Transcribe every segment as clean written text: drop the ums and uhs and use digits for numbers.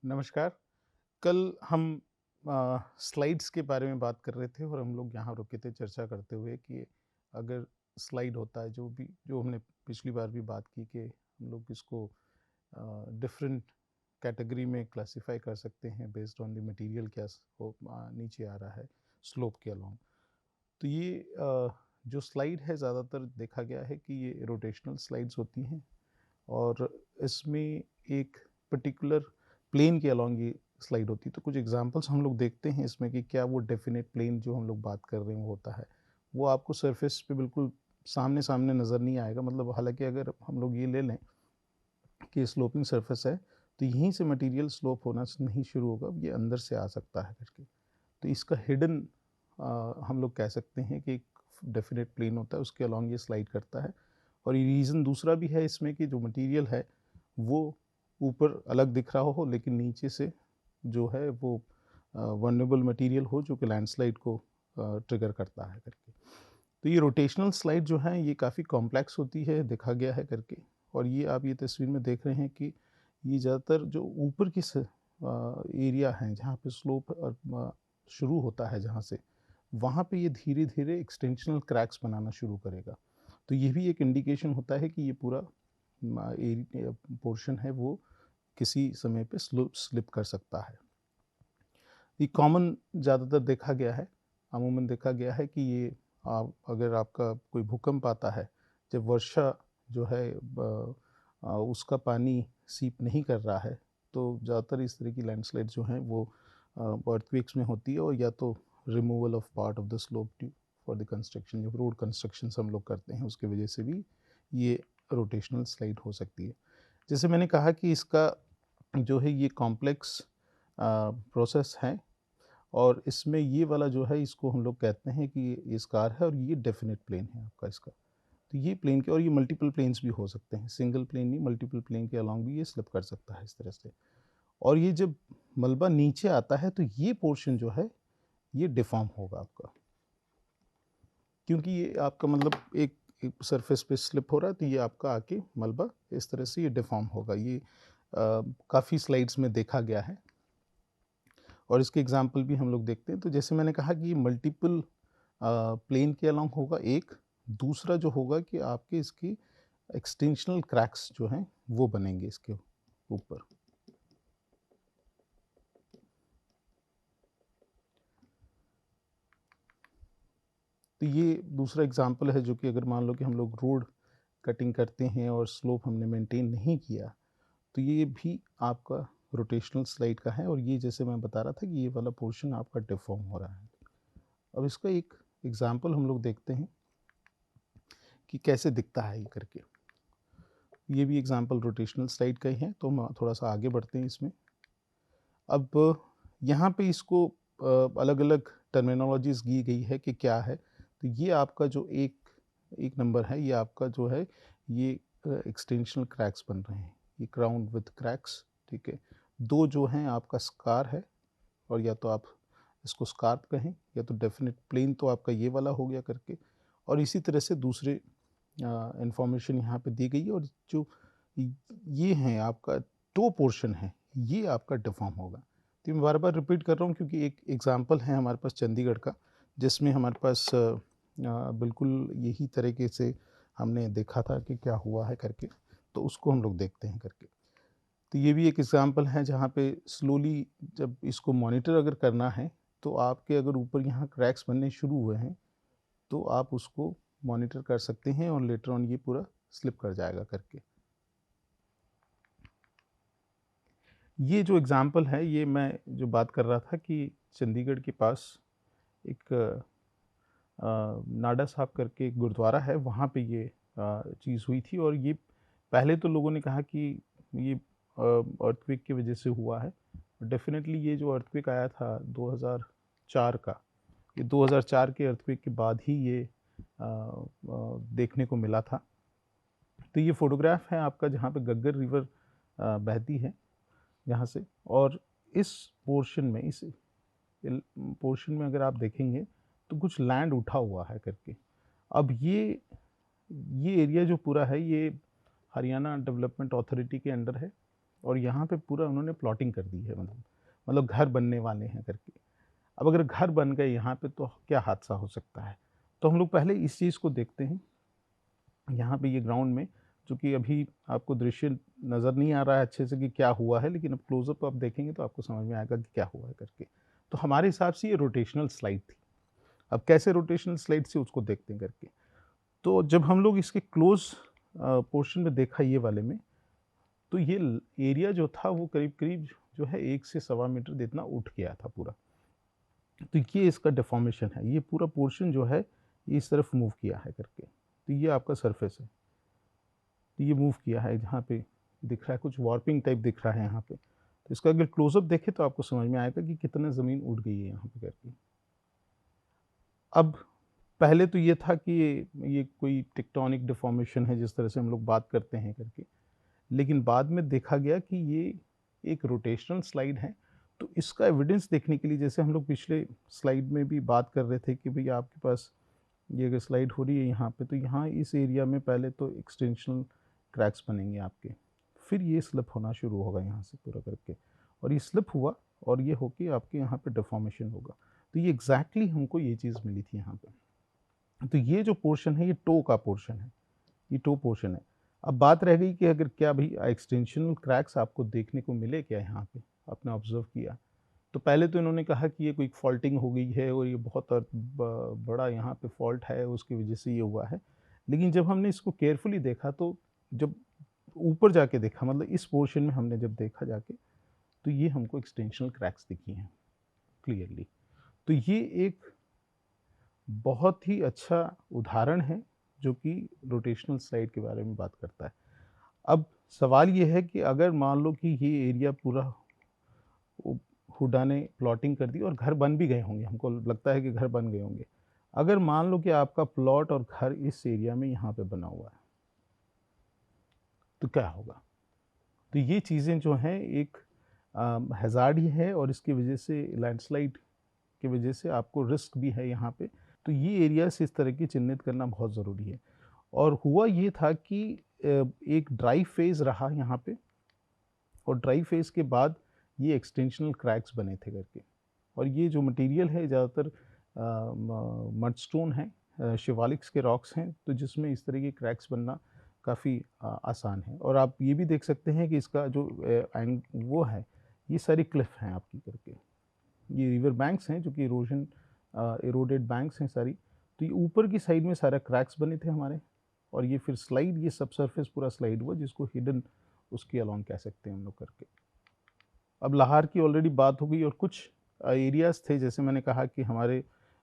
नमस्कार। कल हम स्लाइड्स के बारे में बात कर रहे थे और हम लोग यहाँ रुके थे चर्चा करते हुए कि अगर स्लाइड होता है जो हमने पिछली बार भी बात की कि हम लोग इसको डिफरेंट कैटेगरी में क्लासिफाई कर सकते हैं बेस्ड ऑन द मटेरियल क्या नीचे आ रहा है स्लोप के अलोंग। तो ये जो स्लाइड है ज़्यादातर देखा गया है कि ये रोटेशनल स्लाइड्स होती हैं और इसमें एक पर्टिकुलर प्लेन के अलोंग ये स्लाइड होती है। तो कुछ एग्जांपल्स हम लोग देखते हैं इसमें कि क्या वो डेफिनेट प्लेन जो हम लोग बात कर रहे हैं वो होता है। वो आपको सरफेस पे बिल्कुल सामने-सामने नज़र नहीं आएगा, मतलब हालाँकि अगर हम लोग ये ले लें कि स्लोपिंग सरफेस है, तो यहीं से मटेरियल स्लोप होना नहीं शुरू होगा, ये अंदर से आ सकता है करके। तो इसका हिडन हम लोग कह सकते हैं कि एक डेफिनेट प्लेन होता है, उसके अलोंग ये स्लाइड करता है। और ये रीज़न दूसरा भी है इसमें कि जो मटेरियल है वो ऊपर अलग दिख रहा हो लेकिन नीचे से जो है वो वल्नरेबल मटेरियल हो जो कि लैंडस्लाइड को ट्रिगर करता है करके। तो ये रोटेशनल स्लाइड जो है ये काफ़ी कॉम्प्लेक्स होती है, देखा गया है करके। और ये आप ये तस्वीर में देख रहे हैं कि ये ज़्यादातर जो ऊपर की एरिया है जहाँ पे स्लोप शुरू होता है जहाँ से, वहाँ पे ये धीरे-धीरे एक्सटेंशनल क्रैक्स बनाना शुरू करेगा। तो ये भी एक इंडिकेशन होता है कि ये पूरा पोर्शन है वो किसी समय पे स्लिप कर सकता है। ये कॉमन ज़्यादातर देखा गया है, अमूमन देखा गया है कि ये अगर आपका कोई भूकंप आता है, जब वर्षा जो है उसका पानी सीप नहीं कर रहा है, तो ज़्यादातर इस तरह की लैंडस्लाइड जो हैं वो अर्थक्वेक्स में होती है, और या तो removal of part of the slope due for the construction, जो रोड कंस्ट्रक्शंस हम लोग करते हैं उसकी वजह से भी ये रोटेशनल स्लाइड हो सकती है। जैसे मैंने कहा कि इसका जो है ये कॉम्प्लेक्स प्रोसेस है, और इसमें ये वाला जो है इसको हम लोग कहते हैं कि ये स्कार है और ये डेफिनेट प्लेन है आपका इसका। तो ये प्लेन के, और ये मल्टीपल प्लेन्स भी हो सकते हैं, सिंगल प्लेन नहीं मल्टीपल प्लेन के अलोंग भी ये स्लिप कर सकता है इस तरह से। और ये जब मलबा नीचे आता है तो ये पोर्शन जो है ये डिफ़ॉर्म होगा आपका, क्योंकि ये आपका मतलब एक सरफेस पे स्लिप हो रहा है, तो ये आपका आके मलबा इस तरह से ये डिफ़ॉर्म होगा। ये काफ़ी स्लाइड्स में देखा गया है और इसके एग्जाम्पल भी हम लोग देखते हैं। तो जैसे मैंने कहा कि ये मल्टीपल प्लेन के अलोंग होगा एक, दूसरा जो होगा कि आपके इसकी एक्सटेंशनल क्रैक्स जो हैं वो बनेंगे इसके ऊपर। तो ये दूसरा एग्जाम्पल है जो कि अगर मान लो कि हम लोग रोड कटिंग करते हैं और स्लोप हमने मेंटेन नहीं किया, तो ये भी आपका रोटेशनल स्लाइड का है, और ये जैसे मैं बता रहा था कि ये वाला पोर्शन आपका डिफ़ॉर्म हो रहा है। अब इसका एक एग्जाम्पल हम लोग देखते हैं कि कैसे दिखता है ये करके। ये भी एग्जाम्पल रोटेशनल स्लाइड का ही है, तो हम थोड़ा सा आगे बढ़ते हैं इसमें। अब यहाँ पे इसको अलग-अलग टर्मिनोलॉजीज़ दी गई है कि क्या है। तो ये आपका जो एक एक नंबर है, ये आपका जो है ये एक्सटेंशनल क्रैक्स बन रहे हैं। ये क्राउन विथ क्रैक्स, ठीक है। 2 जो हैं आपका स्कार है, और या तो आप इसको स्कार्प कहें या तो डेफिनिट प्लेन, तो आपका ये वाला हो गया करके। और इसी तरह से दूसरे इन्फॉर्मेशन यहाँ पे दी गई है, और जो ये हैं आपका 2 पोर्शन है, ये आपका डिफ़ॉर्म होगा। तो मैं बार-बार रिपीट कर रहा हूँ क्योंकि एक एग्ज़ाम्पल है हमारे पास चंडीगढ़ का, जिसमें हमारे पास बिल्कुल यही तरीके से हमने देखा था कि क्या हुआ है करके, तो उसको हम लोग देखते हैं करके। तो ये भी एक एग्ज़ाम्पल है जहाँ पे स्लोली जब इसको मॉनिटर अगर करना है, तो आपके अगर ऊपर यहाँ क्रैक्स बनने शुरू हुए हैं, तो आप उसको मॉनिटर कर सकते हैं और लेटर ऑन ये पूरा स्लिप कर जाएगा करके। ये जो एग्ज़ाम्पल है, ये मैं जो बात कर रहा था कि चंडीगढ़ के पास एक नाडा साहब करके एक गुरुद्वारा है, वहाँ पे ये चीज़ हुई थी। और ये पहले तो लोगों ने कहा कि ये अर्थक्वेक की वजह से हुआ है। डेफ़िनेटली ये जो अर्थक्वेक आया था 2004 का, ये 2004 के अर्थक्वेक के बाद ही ये देखने को मिला था। तो ये फ़ोटोग्राफ है आपका जहाँ पे गग्गर रिवर बहती है यहाँ से, और इस पोर्शन में पोर्शन में अगर आप देखेंगे तो कुछ लैंड उठा हुआ है करके। अब ये एरिया जो पूरा है ये हरियाणा डेवलपमेंट अथॉरिटी के अंडर है, और यहाँ पे पूरा उन्होंने प्लॉटिंग कर दी है, मतलब घर बनने वाले हैं करके। अब अगर घर बन गए यहाँ पे तो क्या हादसा हो सकता है? तो हम लोग पहले इस चीज़ को देखते हैं। यहाँ पे ये ग्राउंड में, चूँकि अभी आपको दृश्य नज़र नहीं आ रहा है अच्छे से कि क्या हुआ है, लेकिन अब क्लोज़अप आप देखेंगे तो आपको समझ में आएगा कि क्या हुआ है करके। तो हमारे हिसाब से ये रोटेशनल स्लाइड थी। अब कैसे रोटेशनल स्लाइड थी उसको देखते हैं करके। तो जब हम लोग इसके क्लोज़ पोर्शन में देखा ये वाले में, तो ये एरिया जो था वो करीब-करीब जो है 1 से सवा मीटर जितना उठ गया था पूरा। तो ये इसका डिफ़ॉर्मेशन है, ये पूरा पोर्शन जो है ये इस तरफ मूव किया है करके। तो ये आपका सरफेस है। तो ये मूव किया है, जहाँ पे दिख रहा है कुछ वार्पिंग टाइप दिख रहा है यहाँ पे। तो इसका अगर क्लोज़अप देखें तो आपको समझ में आएगा कि कितना ज़मीन उठ गई है यहाँ पे करके। अब पहले तो ये था कि ये कोई टेक्टोनिक डिफ़ॉर्मेशन है जिस तरह से हम लोग बात करते हैं करके। लेकिन बाद में देखा गया कि ये एक रोटेशनल स्लाइड है। तो इसका एविडेंस देखने के लिए, जैसे हम लोग पिछले स्लाइड में भी बात कर रहे थे कि भई आपके पास ये अगर स्लाइड हो रही है यहाँ पे, तो यहाँ इस एरिया में पहले तो एक्सटेंशनल क्रैक्स बनेंगे आपके। फिर ये स्लिप होना शुरू होगा यहाँ से पूरा करके, और ये स्लिप हुआ और ये होके आपके यहाँ पे डिफ़ॉर्मेशन होगा। तो ये एग्ज़ैक्टली हमको ये चीज़ मिली थी यहाँ पे। तो ये जो पोर्शन है ये टो का पोर्शन है, ये टो पोर्शन है। अब बात रह गई कि अगर क्या भई एक्सटेंशनल क्रैक्स आपको देखने को मिले क्या यहाँ पे? आपने ऑब्ज़र्व किया? तो पहले तो इन्होंने कहा कि ये कोई फ़ॉल्टिंग हो गई है और ये बहुत बड़ा यहाँ पे फ़ॉल्ट है, उसकी वजह से ये हुआ है। लेकिन जब हमने इसको केयरफुली देखा, तो जब ऊपर जाके देखा, मतलब इस पोर्शन में हमने जब देखा जाके, तो ये हमको एक्सटेंशनल क्रैक्स दिखी हैं क्लियरली। तो ये एक बहुत ही अच्छा उदाहरण है जो कि रोटेशनल स्लाइड के बारे में बात करता है। अब सवाल ये है कि अगर मान लो कि ये एरिया पूरा हुडा ने प्लॉटिंग कर दी और घर बन भी गए होंगे, हमको लगता है कि घर बन गए होंगे। अगर मान लो कि आपका प्लॉट और घर इस एरिया में यहाँ पे बना हुआ है, तो क्या होगा? तो ये चीज़ें जो हैं एक हैज़ार्ड ही है, और इसकी वजह से लैंडस्लाइड की वजह से आपको रिस्क भी है यहाँ पे। तो ये एरियाज़ इस तरह की चिन्हित करना बहुत ज़रूरी है। और हुआ ये था कि एक ड्राई फेज़ रहा यहाँ पे, और ड्राई फेज़ के बाद ये एक्सटेंशनल क्रैक्स बने थे करके। और ये जो मटेरियल है ज़्यादातर मडस्टोन है, शिवालिक्स के रॉक्स हैं, तो जिसमें इस तरह के क्रैक्स बनना काफ़ी आसान है। और आप ये भी देख सकते हैं कि इसका जो वो है, ये सारी क्लिफ़ हैं आपकी करके। ये रिवर बैंक्स हैं जो कि इरोडेड बैंक्स हैं सारी। तो ये ऊपर की साइड में सारा क्रैक्स बने थे हमारे, और ये फिर स्लाइड, ये सबसरफेस पूरा स्लाइड हुआ, जिसको हिडन उसके अलोंग कह सकते हैं हम लोग करके। अब लाहौर की ऑलरेडी बात हो गई, और कुछ एरियाज़ थे, जैसे मैंने कहा कि हमारे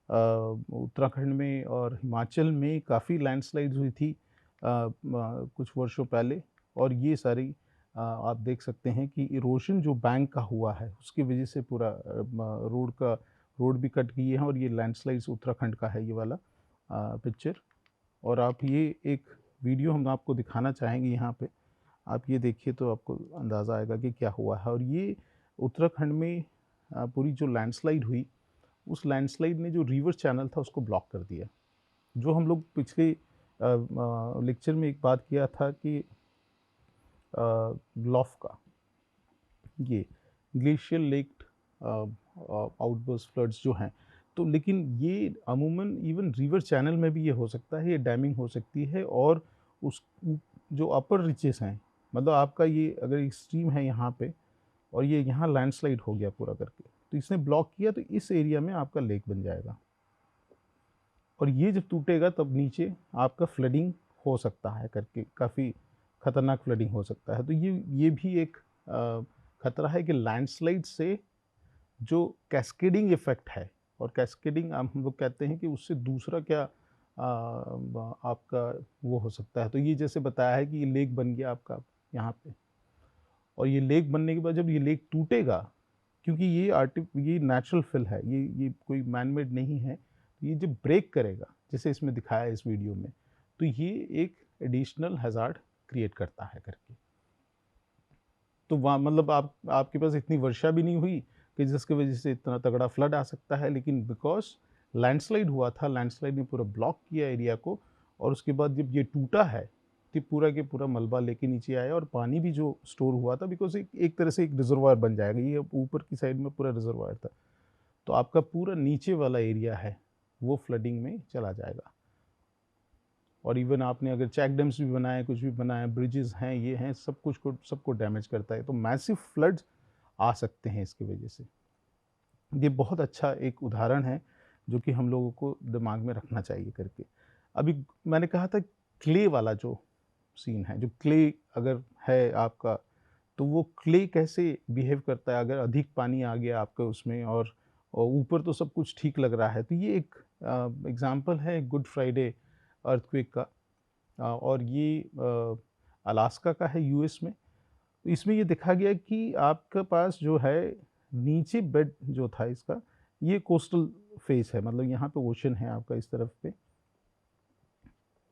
उत्तराखंड में और हिमाचल में काफ़ी लैंडस्लाइड्स हुई थी कुछ वर्षों पहले। और ये सारी आप देख सकते हैं कि इरोशन जो बैंक का हुआ है उसकी वजह से पूरा रोड भी कट गई है, और ये लैंडस्लाइड्स उत्तराखंड का है ये वाला पिक्चर। और आप ये एक वीडियो हम आपको दिखाना चाहेंगे यहाँ पे, आप ये देखिए तो आपको अंदाज़ा आएगा कि क्या हुआ है। और ये उत्तराखंड में पूरी जो लैंडस्लाइड हुई, उस लैंडस्लाइड ने जो रिवर चैनल था उसको ब्लॉक कर दिया। जो हम लोग पिछले लेक्चर में एक बात किया था कि ग्लॉफ का, ये ग्लेशियल लेक आउटबर्स्ट फ्लड्स जो हैं, तो लेकिन ये अमूमन इवन रिवर चैनल में भी ये हो सकता है, ये डैमिंग हो सकती है। और उस जो अपर रिचेस हैं, मतलब आपका ये अगर एक स्ट्रीम है यहाँ पे, और ये यहाँ लैंडस्लाइड हो गया पूरा करके, तो इसने ब्लॉक किया, तो इस एरिया में आपका लेक बन जाएगा। और ये जब टूटेगा तब नीचे आपका फ्लडिंग हो सकता है करके, काफ़ी ख़तरनाक फ्लडिंग हो सकता है। तो ये भी एक खतरा है कि लैंडस्लाइड से जो कैस्केडिंग इफ़ेक्ट है, और कैस्केडिंग हम लोग कहते हैं कि उससे दूसरा क्या आपका वो हो सकता है। तो ये जैसे बताया है कि ये लेक बन गया आपका यहाँ पे, और ये लेक बनने के बाद जब ये लेक टूटेगा, क्योंकि ये नेचुरल फिल है, ये कोई मैन मेड नहीं है, तो ये जब ब्रेक करेगा, जैसे इसमें दिखाया है इस वीडियो में, तो ये एक एडिशनल हैज़ार्ड क्रिएट करता है करके। तो वहाँ मतलब आपके पास इतनी वर्षा भी नहीं हुई कि जिसकी वजह से इतना तगड़ा फ्लड आ सकता है, लेकिन बिकॉज़ लैंडस्लाइड हुआ था, लैंडस्लाइड ने पूरा ब्लॉक किया एरिया को, और उसके बाद जब ये टूटा है, तो पूरा के पूरा मलबा लेके नीचे आया और पानी भी जो स्टोर हुआ था, बिकॉज़ एक तरह से एक रिज़र्वॉयर बन जाएगा, ये ऊपर की साइड में पूरा रिज़र्वॉयर था। तो आपका पूरा नीचे वाला एरिया है, वो फ्लडिंग में चला जाएगा। और इवन आपने अगर चेक डैम्स भी बनाए, कुछ भी बनाया, ब्रिजेस हैं, ये हैं, सब कुछ को सबको डैमेज करता है। तो मैसिव फ्लड्स आ सकते हैं इसकी वजह से। ये बहुत अच्छा एक उदाहरण है जो कि हम लोगों को दिमाग में रखना चाहिए करके। अभी मैंने कहा था क्ले वाला जो सीन है, जो क्ले अगर है आपका, तो वो क्ले कैसे बिहेव करता है अगर अधिक पानी आ गया आपका उसमें, और ऊपर तो सब कुछ ठीक लग रहा है। तो ये एक एग्ज़ाम्पल है गुड फ्राइडे अर्थक्वेक का, और ये अलास्का का है, यूएस में। तो इसमें ये देखा गया कि आपके पास जो है नीचे बेड जो था इसका, ये कोस्टल फेस है, मतलब यहाँ पे ओशन है आपका, इस तरफ पे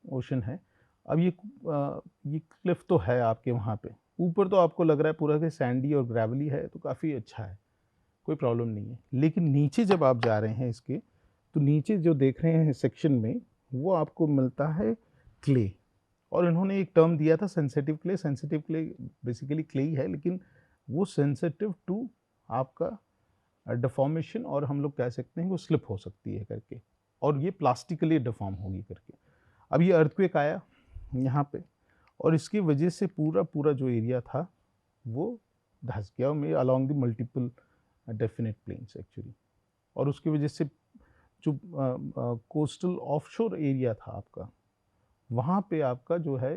ओशन है। अब ये क्लिफ तो है आपके वहाँ पे, ऊपर तो आपको लग रहा है पूरा कि सैंडी और ग्रेवली है, तो काफ़ी अच्छा है, कोई प्रॉब्लम नहीं है। लेकिन नीचे जब आप जा रहे हैं इसके, तो नीचे जो देख रहे हैं सेक्शन में, वो आपको मिलता है क्ले। और इन्होंने एक टर्म दिया था sensitive clay. Sensitive clay basically clay ही है, लेकिन वो सेंसिटिव टू आपका डिफॉर्मेशन, और हम लोग कह सकते हैं वो स्लिप हो सकती है करके, और ये प्लास्टिकली डिफॉर्म होगी करके। अब ये अर्थक्वेक आया यहाँ पे, और इसकी वजह से पूरा पूरा जो एरिया था वो धंस गया में along the multiple definite planes actually. और उसकी वजह से जो कोस्टल ऑफशोर एरिया था आपका, वहाँ पे आपका जो है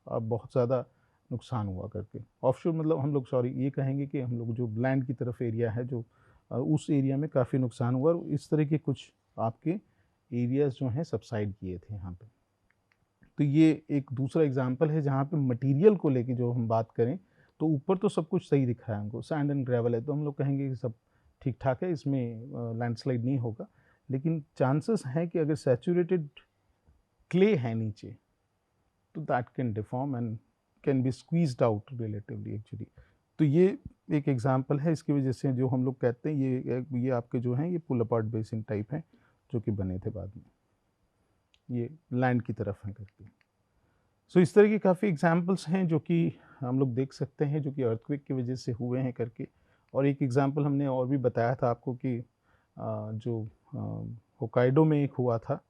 बहुत ज़्यादा नुकसान हुआ करके। ऑफशोर मतलब हम लोग, सॉरी, ये कहेंगे कि हम लोग जो लैंड की तरफ एरिया है, जो उस एरिया में काफ़ी नुकसान हुआ, और इस तरह के कुछ आपके एरियाज़ जो हैं सबसाइड किए थे यहाँ पे। तो ये एक दूसरा एग्जांपल है जहाँ पे मटेरियल को लेके जो हम बात करें, तो ऊपर तो सब कुछ सही दिख रहा है हमको, सैंड एंड ग्रेवल है, तो हम लोग कहेंगे कि सब ठीक ठाक है, इसमें लैंडस्लाइड नहीं होगा। लेकिन चांसेस हैं कि अगर सैचुरेटेड क्ले है नीचे, तो that can deform and can be squeezed out relatively actually. तो ये एक एग्जांपल है, इसकी वजह से जो हम लोग कहते हैं ये आपके जो हैं ये पुल अपार्ट बेसिन टाइप हैं जो कि बने थे बाद में, ये लैंड की तरफ हैं करके। सो इस तरह के काफ़ी एग्जांपल्स हैं जो कि हम लोग देख सकते हैं, जो कि अर्थक्वेक की वजह से हुए हैं करके। और एक एग्जांपल हमने और भी बताया था आपको कि जो होकाइडो में एक हुआ था,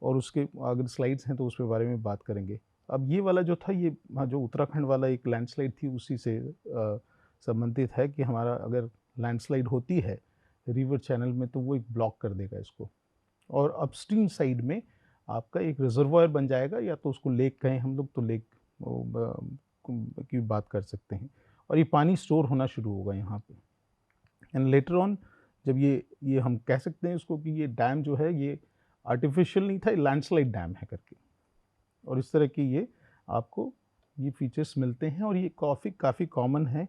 और उसके अगर स्लाइड्स हैं तो उसके बारे में बात करेंगे। अब ये वाला जो था, ये जो उत्तराखंड वाला एक लैंडस्लाइड थी, उसी से संबंधित है कि हमारा अगर लैंडस्लाइड होती है रिवर चैनल में, तो वो एक ब्लॉक कर देगा इसको, और अपस्ट्रीम साइड में आपका एक रिजर्वायर बन जाएगा, या तो उसको लेक कहें हम लोग, तो लेक की बात कर सकते हैं। और ये पानी स्टोर होना शुरू होगा यहाँ पे, एंड लेटर ऑन जब ये हम कह सकते हैं इसको कि ये डैम जो है ये आर्टिफिशियल नहीं था, ये लैंडस्लाइड डैम है करके। और इस तरह की ये आपको ये फीचर्स मिलते हैं, और ये काफ़ी कॉमन है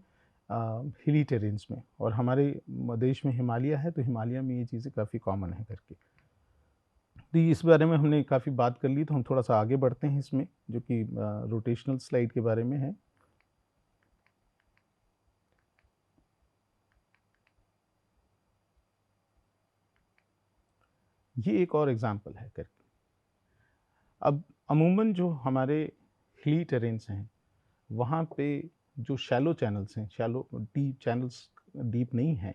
हिली टेरेन्स में, और हमारे देश में हिमालय है, तो हिमालय में ये चीज़ें काफ़ी कॉमन है करके। तो इस बारे में हमने काफ़ी बात कर ली, तो हम थोड़ा सा आगे बढ़ते हैं इसमें, जो कि रोटेशनल स्लाइड के बारे में है। ये एक और एग्जांपल है करके। अब अमूमन जो हमारे हिली टेरेन्स हैं, वहाँ पे जो शैलो चैनल्स हैं, शैलो डीप चैनल्स डीप नहीं हैं,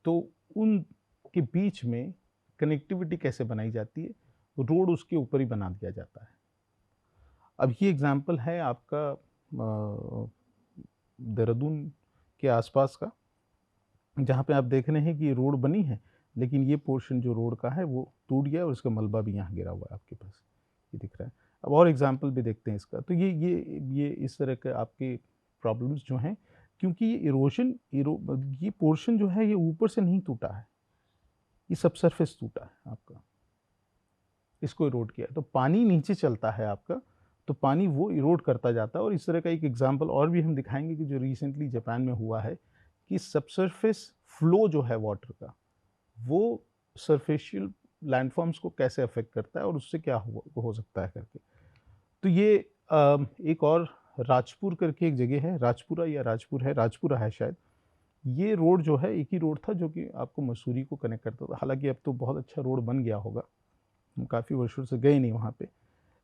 तो उनके बीच में कनेक्टिविटी कैसे बनाई जाती है, रोड उसके ऊपर ही बना दिया जाता है। अब ये एग्जांपल है आपका देहरादून के आसपास का, जहाँ पे आप देख रहे हैं कि ये रोड बनी है, लेकिन ये पोर्शन जो रोड का है वो टूट गया, और इसका मलबा भी यहाँ गिरा हुआ है आपके पास, ये दिख रहा है। अब और एग्जांपल भी देखते हैं इसका। तो ये इस तरह के आपके प्रॉब्लम्स जो हैं, क्योंकि ये इरोशन ये पोर्शन जो है ये ऊपर से नहीं टूटा है, ये सब सरफेस टूटा है आपका, इसको इरोड किया है। तो पानी नीचे चलता है आपका, तो पानी वो इरोड करता जाता है। और इस तरह का एक एग्जांपल और भी हम दिखाएंगे कि जो रिसेंटली जापान में हुआ है, कि सबसरफेस फ्लो जो है वाटर का, वो सरफेशियल लैंडफॉर्म्स को कैसे अफेक्ट करता है, और उससे क्या हो सकता है करके। तो ये एक और राजपुर करके एक जगह है, राजपुरा या राजपुर है, राजपुरा है शायद। ये रोड जो है एक ही रोड था जो कि आपको मसूरी को कनेक्ट करता था। हालांकि अब तो बहुत अच्छा रोड बन गया होगा, हम काफ़ी वर्षों से गए नहीं वहाँ पे।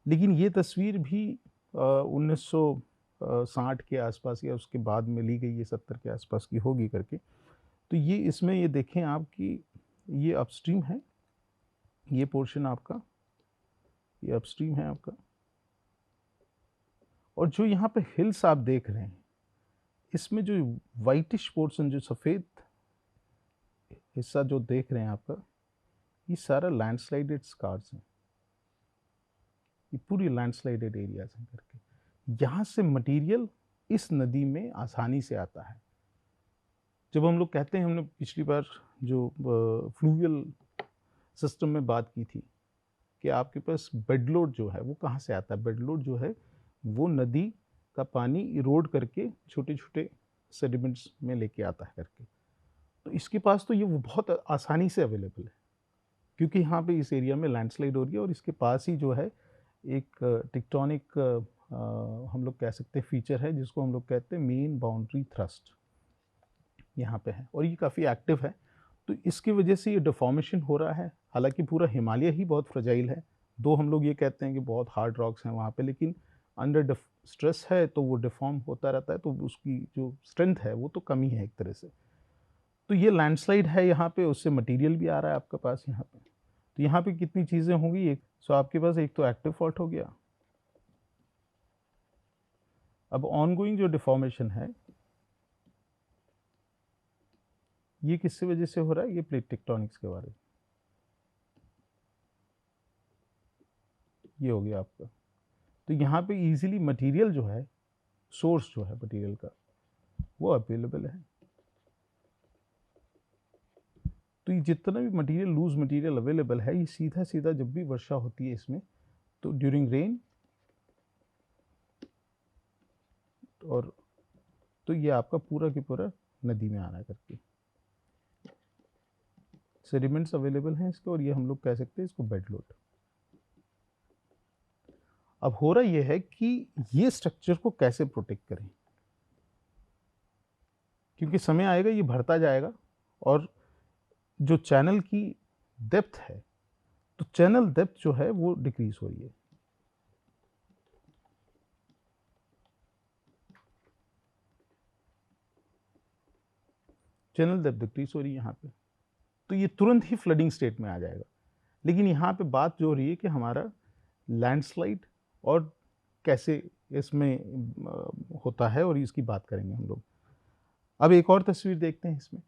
लेकिन ये तस्वीर भी 1960 के आसपास या उसके बाद में ली गई, ये 70 के आसपास की होगी करके। तो ये इसमें ये देखें आप कि ये अपस्ट्रीम है, ये पोर्शन आपका, ये अपस्ट्रीम है आपका, और जो यहाँ पे हिल्स आप देख रहे हैं, इसमें जो वाइटिश पोर्शन, जो सफ़ेद हिस्सा जो देख रहे हैं आपका, ये सारा लैंडस्लाइडेड स्कार्स हैं, ये पूरी लैंडस्लाइडेड एरियाज हैं करके। यहाँ से मटेरियल इस नदी में आसानी से आता है। जब हम लोग कहते हैं, हमने पिछली बार जो फ्लूवियल सिस्टम में बात की थी कि आपके पास बेड लोड जो है वो कहाँ से आता है। बेड लोड जो है वो नदी का पानी इरोड करके छोटे छोटे सेडिमेंट्स में लेके आता है करके। तो इसके पास तो ये वो बहुत आसानी से अवेलेबल है, क्योंकि यहाँ पे इस एरिया में लैंडस्लाइड हो रही है, और इसके पास ही जो है एक टेक्टोनिक हम लोग कह सकते हैं फीचर है, जिसको हम लोग कहते हैं मेन बाउंड्री थ्रस्ट, यहाँ पे है, और ये काफ़ी एक्टिव है। तो इसकी वजह से ये डिफॉर्मेशन हो रहा है। हालांकि पूरा हिमालय ही बहुत फ्रजाइल है, दो हम लोग ये कहते हैं कि बहुत हार्ड रॉक्स हैं वहाँ पे, लेकिन अंडर स्ट्रेस है तो वो डिफॉर्म होता रहता है, तो उसकी जो स्ट्रेंथ है वो तो कमी है एक तरह से। तो ये लैंडस्लाइड है यहाँ पे, उससे मटेरियल भी आ रहा है आपके पास यहाँ पे। तो यहाँ पे कितनी चीज़ें होंगी, एक सो आपके पास एक तो एक्टिव फॉल्ट हो गया। अब ऑनगोइंग जो डिफॉर्मेशन है ये किससे वजह से हो रहा है, ये प्लेट टेक्टोनिक्स के बारे में, ये हो गया आपका। तो यहाँ पे इजीली मटेरियल जो है, सोर्स जो है मटेरियल का, वो अवेलेबल है। तो ये जितना भी मटेरियल, लूज मटेरियल अवेलेबल है, ये सीधा सीधा जब भी वर्षा होती है इसमें, तो ड्यूरिंग रेन, और तो ये आपका पूरा की पूरा नदी में आना करके सेडिमेंट्स अवेलेबल हैं इसके, और ये हम लोग कह सकते हैं इसको बेड लोड। अब हो रहा ये है कि ये स्ट्रक्चर को कैसे प्रोटेक्ट करें, क्योंकि समय आएगा ये भरता जाएगा, और जो चैनल की डेप्थ है, तो चैनल डेप्थ जो है वो डिक्रीज हो रही है। चैनल डेप्थ डिक्रीज हो रही है यहाँ पे, तो ये तुरंत ही फ्लडिंग स्टेट में आ जाएगा। लेकिन यहाँ पे बात जो हो रही है कि हमारा लैंडस्लाइड और कैसे इसमें होता है, और इसकी बात करेंगे हम लोग। अब एक और तस्वीर देखते हैं इसमें।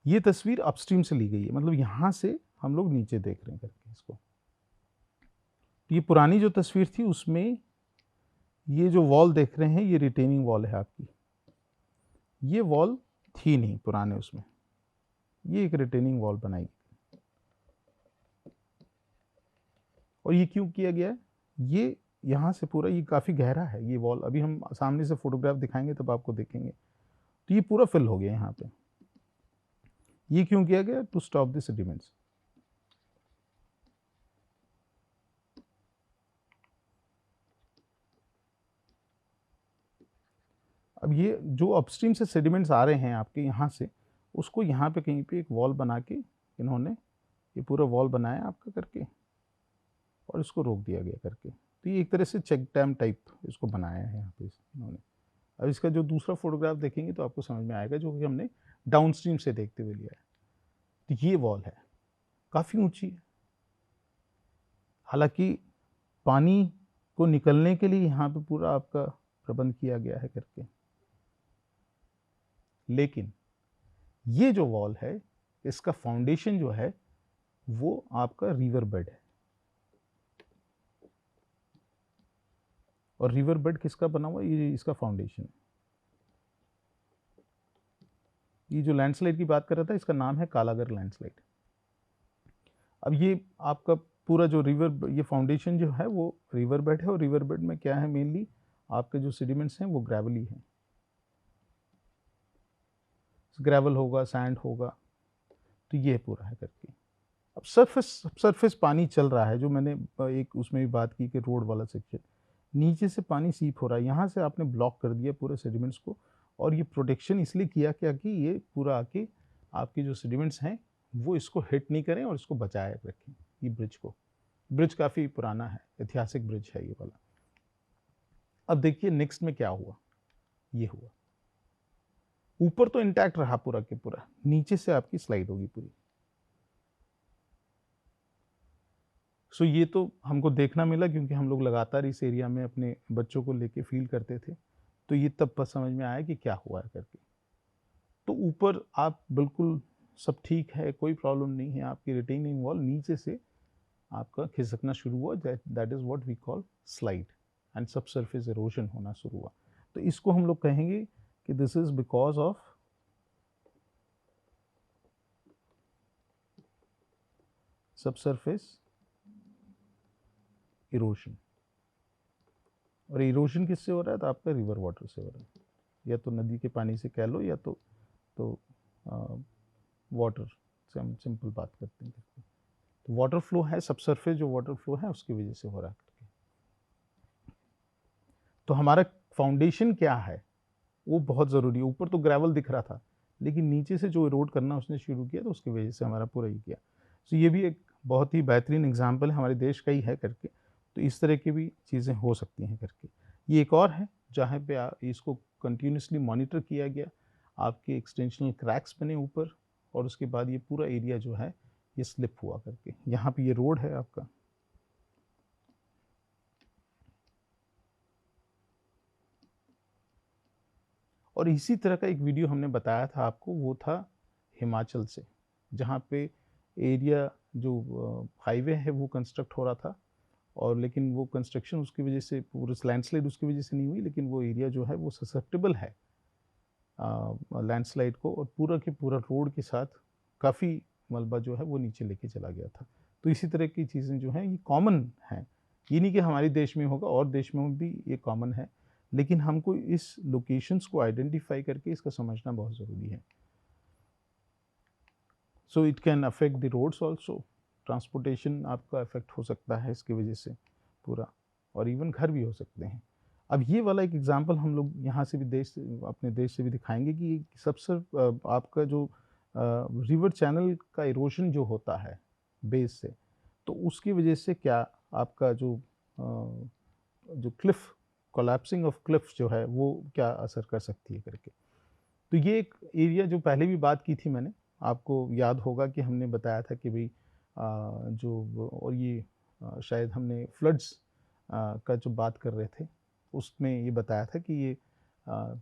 ये तस्वीर अपस्ट्रीम से ली गई है, मतलब यहाँ से हम लोग नीचे देख रहे हैं करके इसको। ये पुरानी जो तस्वीर थी उसमें ये जो वॉल देख रहे हैं, ये रिटेनिंग वॉल है आपकी। ये वॉल थी नहीं पुराने उसमें, ये एक रिटेनिंग वॉल बनाई। और ये क्यों किया गया है, ये यहाँ से पूरा, ये काफ़ी गहरा है ये वॉल, अभी हम सामने से फोटोग्राफ दिखाएंगे तब आपको देखेंगे। तो ये पूरा फिल हो गया यहाँ पे। ये क्यों किया गया, टू स्टॉप द सेडिमेंट्स। अब ये जो अपस्ट्रीम से सेडिमेंट्स आ रहे हैं आपके यहाँ से, उसको यहाँ पे कहीं पे एक वॉल बना के इन्होंने ये पूरा वॉल बनाया आपका करके, और इसको रोक दिया गया करके। तो ये एक तरह से चेक डैम टाइप इसको बनाया है यहाँ पे इन्होंने। अब इसका जो दूसरा फोटोग्राफ देखेंगे तो आपको समझ में आएगा, जो कि हमने डाउनस्ट्रीम से देखते हुए लिया है। तो ये वॉल है, काफ़ी ऊंची है। हालांकि पानी को निकलने के लिए यहाँ पे पूरा आपका प्रबंध किया गया है करके, लेकिन ये जो वॉल है, इसका फाउंडेशन जो है वो आपका रिवर बेड है। और रिवर बेड किसका बना हुआ है, ये इसका फाउंडेशन है। ये जो लैंडस्लाइड की बात कर रहा था, इसका नाम है कालागर लैंडस्लाइड। अब ये आपका पूरा जो रिवर, ये फाउंडेशन जो है वो रिवर बेड है, और रिवर बेड में क्या है, मेनली आपके जो सेडिमेंट्स हैं वो ग्रेवली हैं, ग्रेवल होगा, सैंड होगा। तो ये पूरा है करके। अब सरफेस पानी चल रहा है, जो मैंने एक उसमें भी बात की कि रोड वाला सेक्शन, नीचे से पानी सीप हो रहा है, यहाँ से आपने ब्लॉक कर दिया पूरे सेडिमेंट्स को। और ये प्रोटेक्शन इसलिए किया क्या कि ये पूरा आके आपके जो सेडिमेंट्स हैं वो इसको हिट नहीं करें, और इसको बचाए रखें ये ब्रिज को। ब्रिज काफ़ी पुराना है, ऐतिहासिक ब्रिज है ये वाला। अब देखिए नेक्स्ट में क्या हुआ, ये हुआ, ऊपर तो इंटैक्ट रहा पूरा के पूरा, नीचे से आपकी स्लाइड होगी पूरी। सो ये तो हमको देखना मिला क्योंकि हम लोग लगातार इस एरिया में अपने बच्चों को लेके फील करते थे, तो ये तब पर समझ में आया कि क्या हुआ है करके। तो ऊपर आप बिल्कुल सब ठीक है, कोई प्रॉब्लम नहीं है, आपकी रिटेनिंग वॉल नीचे से आपका खिसकना शुरू हुआ, that is what we call slide and सब सरफेस इरोजन होना शुरू हुआ। तो इसको हम लोग कहेंगे कि this is because of subsurface erosion. और इरोजन किससे हो रहा है? तो आपका रिवर वाटर से हो रहा है, या तो नदी के पानी से कह लो, या तो वाटर से हम सिंपल बात करते हैं। तो वाटर फ्लो है, सबसरफेस जो वाटर फ्लो है उसकी वजह से हो रहा है। तो हमारा फाउंडेशन क्या है वो बहुत ज़रूरी है। ऊपर तो ग्रेवल दिख रहा था, लेकिन नीचे से जो इरोड करना उसने शुरू किया तो उसकी वजह से हमारा पूरा ही किया। तो ये भी एक बहुत ही बेहतरीन एग्जाम्पल है, हमारे देश का ही है करके। तो इस तरह की भी चीज़ें हो सकती हैं करके। ये एक और है जहाँ पे इसको कंटिन्यूसली मॉनिटर किया गया, आपके एक्सटेंशनल क्रैक्स बने ऊपर, और उसके बाद ये पूरा एरिया जो है ये स्लिप हुआ करके। यहाँ पे ये रोड है आपका, और इसी तरह का एक वीडियो हमने बताया था आपको, वो था हिमाचल से, जहाँ पे एरिया जो हाईवे है वो कंस्ट्रक्ट हो रहा था, और लेकिन वो कंस्ट्रक्शन उसकी वजह से, पूरे लैंडस्लाइड उसकी वजह से नहीं हुई, लेकिन वो एरिया जो है वो ससेप्टेबल है लैंडस्लाइड को, और पूरा के पूरा रोड के साथ काफ़ी मलबा जो है वो नीचे लेके चला गया था। तो इसी तरह की चीज़ें जो हैं ये कॉमन हैं, ये नहीं कि हमारे देश में होगा, और देश में भी ये कॉमन है, लेकिन हमको इस लोकेशंस को आइडेंटिफाई करके इसका समझना बहुत ज़रूरी है। So it can affect the roads also, transportation आपका अफेक्ट हो सकता है इसकी वजह से पूरा, और इवन घर भी हो सकते हैं। अब ये वाला एक एग्जांपल हम लोग यहाँ से भी अपने देश से भी दिखाएंगे कि सबसे आपका जो रिवर चैनल का इरोजन जो होता है बेस से, तो उसकी वजह से क्या आपका जो क्लिफ, कोलैप्सिंग ऑफ क्लिफ जो है वो क्या असर कर सकती है करके। तो ये एक एरिया जो पहले भी बात की थी मैंने, आपको याद होगा कि हमने बताया था कि भाई और ये शायद हमने फ्लड्स का जो बात कर रहे थे उसमें ये बताया था कि ये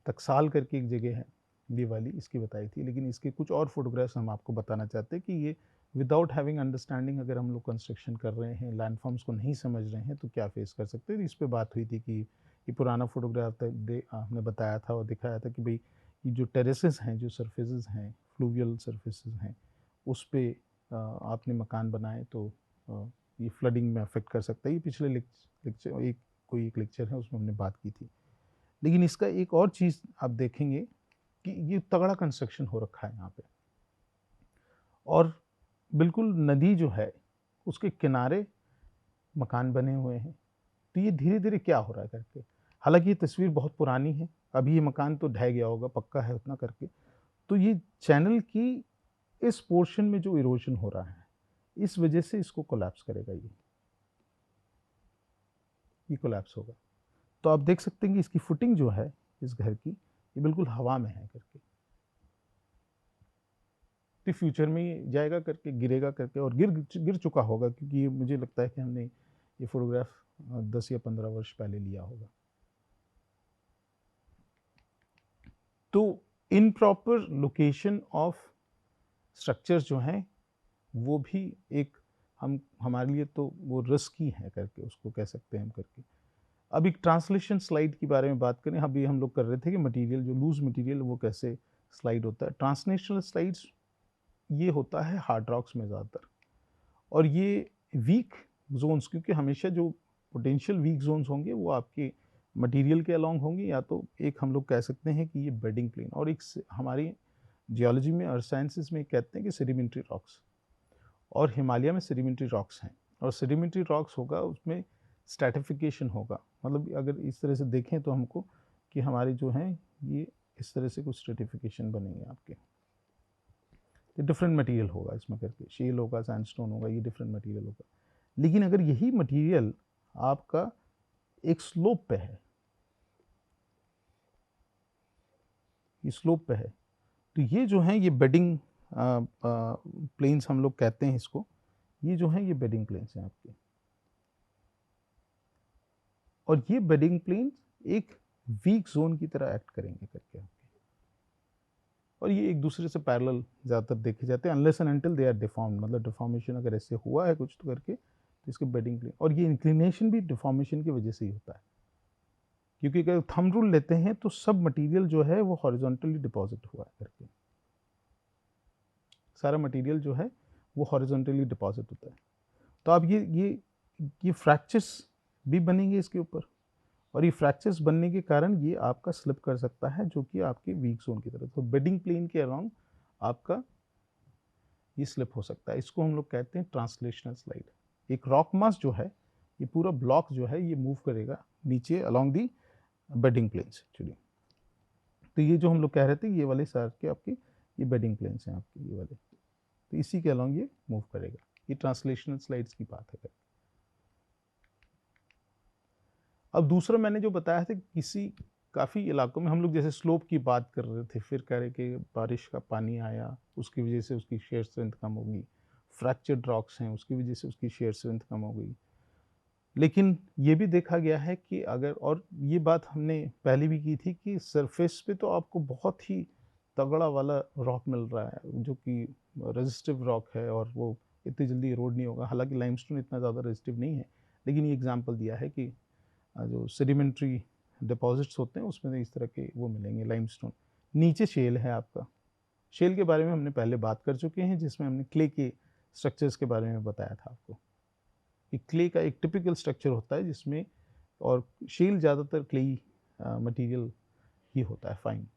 टकसाल करके एक जगह है, ये वाली इसकी बताई थी। लेकिन इसके कुछ और फोटोग्राफ्स हम आपको बताना चाहते हैं कि ये विदाउट हैविंग अंडरस्टैंडिंग, अगर हम लोग कंस्ट्रक्शन कर रहे हैं, लैंडफॉर्म्स को नहीं समझ रहे हैं, तो क्या फेस कर सकते हैं। इस पर बात हुई थी कि ये पुराना फोटोग्राफ हमने बताया था और दिखाया था कि भाई ये जो टेरेसेस हैं, जो सरफेसेस हैं, फ्लूवियल सरफेसेस हैं, उस पर आपने मकान बनाए तो ये फ्लडिंग में अफेक्ट कर सकता है। ये पिछले लेक्चर एक लेक्चर है उसमें हमने बात की थी। लेकिन इसका एक और चीज़ आप देखेंगे कि ये तगड़ा कंस्ट्रक्शन हो रखा है यहाँ पे, और बिल्कुल नदी जो है उसके किनारे मकान बने हुए हैं। तो ये धीरे धीरे क्या हो रहा है करके, हालांकि ये तस्वीर बहुत पुरानी है, अभी ये मकान तो ढह गया होगा, पक्का है उतना करके। तो ये चैनल की इस पोर्शन में जो इरोजन हो रहा है, इस वजह से इसको कोलैप्स करेगा, ये कोलैप्स होगा। तो आप देख सकते हैं कि इसकी फुटिंग जो है इस घर की, ये बिल्कुल हवा में है करके। तो फ्यूचर में ये जाएगा करके, गिरेगा करके, और गिर चुका होगा, क्योंकि ये मुझे लगता है कि हमने ये फोटोग्राफ 10 या 15 वर्ष पहले लिया होगा। तो इनप्रॉपर लोकेशन ऑफ स्ट्रक्चर्स जो हैं वो भी एक हमारे लिए तो वो रिस्की है करके उसको कह सकते हैं हम करके। अब एक ट्रांसलेशन स्लाइड के बारे में बात करें, अभी हम लोग कर रहे थे कि मटेरियल, जो लूज मटेरियल वो कैसे स्लाइड होता है। ट्रांसलेशनल स्लाइड्स ये होता है हार्ड रॉक्स में ज़्यादातर, और ये वीक जोन्स, क्योंकि हमेशा जो पोटेंशियल वीक जोन्स होंगे वो आपके मटेरियल के अलोंग होंगे, या तो एक हम लोग कह सकते हैं कि ये बेडिंग प्लेन, और एक हमारी जियोलॉजी में अर्थ साइंसेज में कहते हैं कि सेडिमेंट्री रॉक्स, और हिमालय में सेडिमेंट्री रॉक्स हैं। और सेडिमेंट्री रॉक्स होगा उसमें स्ट्रैटिफिकेशन होगा, मतलब अगर इस तरह से देखें तो हमको कि हमारे जो हैं ये इस तरह से कुछ स्ट्रैटिफिकेशन बनेंगे आपके, तो डिफरेंट मटेरियल होगा इसमें करके, शेल होगा, सैंडस्टोन होगा, ये डिफरेंट मटेरियल होगा। लेकिन अगर यही मटेरियल आपका एक स्लोप पे है, ये स्लोप पे है। तो ये जो है ये बेडिंग प्लेन्स हम लोग कहते हैं इसको, ये जो है ये बेडिंग प्लेन्स हैं आपके। और ये बेडिंग प्लेन्स एक वीक जोन की तरह एक्ट करेंगे करके आपके, और ये एक दूसरे से पैरेलल ज़्यादातर देखे जाते हैं unless and until they are deformed, मतलब डिफॉर्मेशन अगर ऐसे हुआ है कुछ तो करके तो इसके बेडिंग प्लेन, और ये इंक्लिनेशन भी डिफॉर्मेशन की वजह से ही होता है, क्योंकि अगर थंब रूल लेते हैं तो सब मटेरियल जो है वो हॉरिजॉन्टली डिपॉजिट हुआ है करके, सारा मटेरियल जो है वो हॉरिजॉन्टली डिपॉजिट होता है। तो आप ये फ्रैक्चर्स भी बनेंगे इसके ऊपर, और ये फ्रैक्चर्स बनने के कारण ये आपका स्लिप कर सकता है, जो कि आपके वीक जोन की तरफ, तो बेडिंग प्लेन के अराउंड आपका ये स्लिप हो सकता है। इसको हम लोग कहते हैं ट्रांसलेशनल स्लाइड। एक रॉक मास जो है ये पूरा ब्लॉक जो है ये मूव करेगा नीचे along the bedding planes actually. तो ये जो हम लोग कह रहे थे ये वाले सार के आपके ये बेडिंग प्लेन्स हैं आपके ये वाले, तो इसी के अलोंग ये मूव करेगा। ये ट्रांसलेशनल स्लाइड्स की बात है। अब दूसरा मैंने जो बताया था किसी काफ़ी इलाकों में हम लोग जैसे स्लोप की बात कर रहे थे, फिर कह रहे कि बारिश का पानी आया उसकी वजह से उसकी शेयर स्ट्रेंथ कम होगी, फ्रैक्चर्ड रॉक्स हैं उसकी वजह से उसकी शेयर स्ट्रेंथ कम हो गई। लेकिन ये भी देखा गया है कि अगर, और ये बात हमने पहले भी की थी कि सरफेस पे तो आपको बहुत ही तगड़ा वाला रॉक मिल रहा है जो कि रेजिस्टिव रॉक है और वो इतनी जल्दी इरोड नहीं होगा। हालांकि लाइमस्टोन इतना ज़्यादा रेजिस्टिव नहीं है, लेकिन ये एग्जांपल दिया है कि जो सेडिमेंट्री डिपॉजिट्स होते हैं उसमें इस तरह के वो मिलेंगे लाइमस्टोन। नीचे शेल है आपका, शेल के बारे में हमने पहले बात कर चुके हैं जिसमें हमने क्ले के स्ट्रक्चर्स के बारे में बताया था आपको कि क्ले का एक टिपिकल स्ट्रक्चर होता है जिसमें, और शेल ज़्यादातर क्लेई मटेरियल ही होता है फाइन।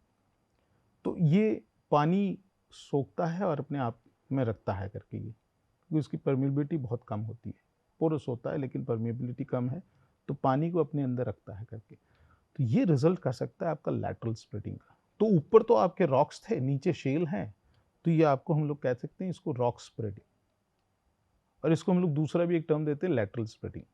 तो ये पानी सोखता है और अपने आप में रखता है करके, ये क्योंकि उसकी परमिबिलिटी बहुत कम होती है, पोरस होता है लेकिन परमिबिलिटी कम है, तो पानी को अपने अंदर रखता है करके। तो ये रिजल्ट कर सकता है आपका लैटरल स्प्लिटिंग का। तो ऊपर तो आपके रॉक्स थे, नीचे शेल हैं, तो ये आपको हम लोग कह सकते हैं इसको रॉक स्प्लिटिंग, और इसको हम लोग दूसरा भी एक टर्म देते हैं लैटरल स्प्लिटिंग।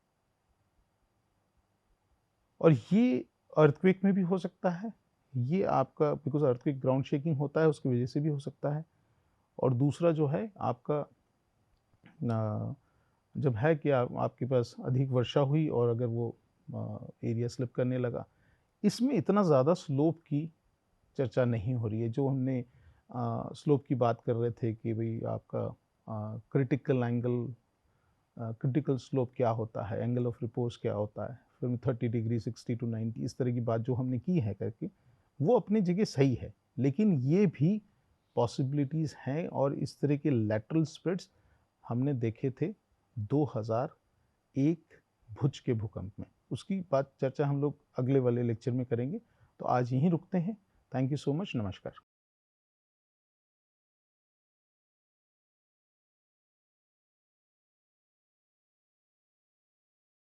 और ये अर्थक्वेक में भी हो सकता है, ये आपका बिकॉज अर्थक्वेक ग्राउंड शेकिंग होता है उसकी वजह से भी हो सकता है। और दूसरा जो है आपका जब है कि आपके पास अधिक वर्षा हुई और अगर वो एरिया स्लिप करने लगा, इसमें इतना ज़्यादा स्लोप की चर्चा नहीं हो रही है। जो हमने स्लोप की बात कर रहे थे कि भाई आपका क्रिटिकल एंगल, क्रिटिकल स्लोप क्या होता है, एंगल ऑफ रिपोज क्या होता है, फिर 30 डिग्री 60 टू 90, इस तरह की बात जो हमने की है करके, वो अपनी जगह सही है, लेकिन ये भी पॉसिबिलिटीज़ हैं। और इस तरह के लैटरल स्प्रेड्स हमने देखे थे 2001 भुज के भूकंप में। उसकी बात चर्चा हम लोग अगले वाले लेक्चर में करेंगे। तो आज यहीं रुकते हैं। Thank you so much. नमस्कार।